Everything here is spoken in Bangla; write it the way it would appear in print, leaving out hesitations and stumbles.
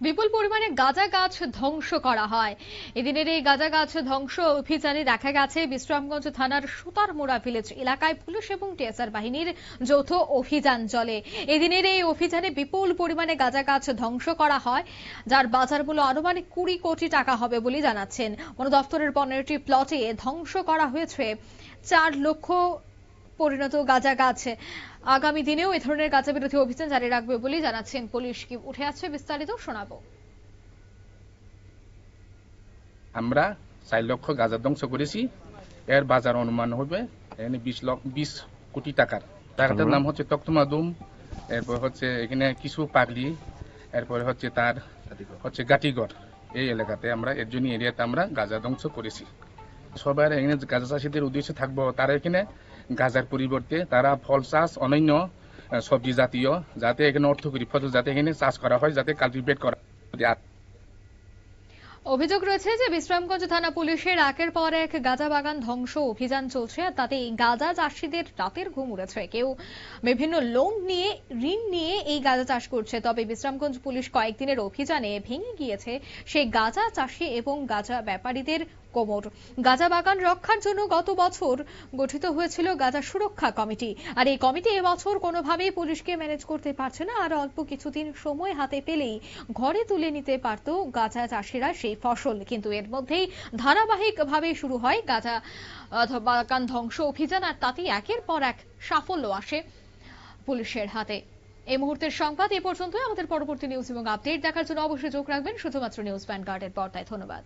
বিপুল পরিমাণে গাঁজা গাছ ধ্বংস করা হয়। এদিনের এই গাঁজা গাছ ধ্বংস অভিযানে দেখা গেছে বিশ্রামগঞ্জ থানার সুতারমোড়া ভিলেজ এলাকায় পুলিশ এবং টিএসআর বাহিনীর যৌথ অভিযান চলে। এদিনের এই অভিযানে বিপুল পরিমাণে গাঁজা গাছ ধ্বংস করা হয়, যার বাজার মূল্য আনুমানিক 20 কোটি টাকা হবে বলে জানাচ্ছেন। বন দপ্তরের 15টি প্লটে ধ্বংস করা হয়েছে 4 লক্ষ পরিণত গাঁজা গাছ। আগামী দিনেও এ ধরনের গাঁজা বিরোধী অভিযান জারি রাখবে বলে জানাচ্ছেন পুলিশ। কি উঠে আসছে বিস্তারিত শোনাবো। আমরা 4 লক্ষ গাঁজা ধ্বংস করেছি। এর বাজার অনুমান হবে 20 কোটি টাকার। জায়গাটার নাম হচ্ছে তক্তমাদুম, এরপর হচ্ছে এখানে কিছু পাগলি, এরপরে হচ্ছে তার হচ্ছে গাটিগড়। এই এলাকাতে আমরা এর জন্য এরিয়াতে আমরা গাঁজা ধ্বংস করেছি। সবার এখানে গাঁজা চাষিদের উদ্দেশ্য থাকবো, তারা এখানে গাঁজার পরিবর্তে তারা ফল চাষ, অন্যান্য সবজি জাতীয় যাতে এখানে অর্থকরী ফসল যাতে এখানে চাষ করা হয়, যাতে কালটিভেট করা। অভিযোগ রয়েছে যে বিশ্রামগঞ্জ থানা পুলিশের একের পর এক গাঁজা বাগান ধ্বংস অভিযান চলছে, আর তাতে গাঁজা চাষিদের রাতের ঘুম উড়েছে। কেউ বিভিন্ন লোন নিয়ে, ঋণ নিয়ে এই গাঁজা চাষ করছে। তবে বিশ্রামগঞ্জ পুলিশ কয়েকদিনের অভিযানে ভেঙে গিয়েছে সেই গাঁজা চাষি এবং গাঁজা ব্যাপারীদের কোমর। গাঁজা বাগান রক্ষার জন্য গত বছর গঠিত হয়েছিল গাঁজা সুরক্ষা কমিটি, আর এই কমিটি এবছর কোনোভাবেই পুলিশকে ম্যানেজ করতে পারছে না। আর অল্প কিছুদিন সময় হাতে পেলেই ঘরে তুলে নিতে পারত গাঁজা চাষিরা সেই ফসল, কিন্তু এর মধ্যেই ধারাবাহিকভাবে শুরু হয় গাঁজা বাগান ধ্বংস অভিযান, আর তাতেই একের পর এক সাফল্য আসে পুলিশের হাতে। এই মুহূর্তের সংবাদ এ পর্যন্তই। আমাদের পরবর্তী নিউজ এবং আপডেট দেখার জন্য অবশ্যই চোখ রাখবেন শুধুমাত্র নিউজ ভ্যানগার্ডের পর্দায়। ধন্যবাদ।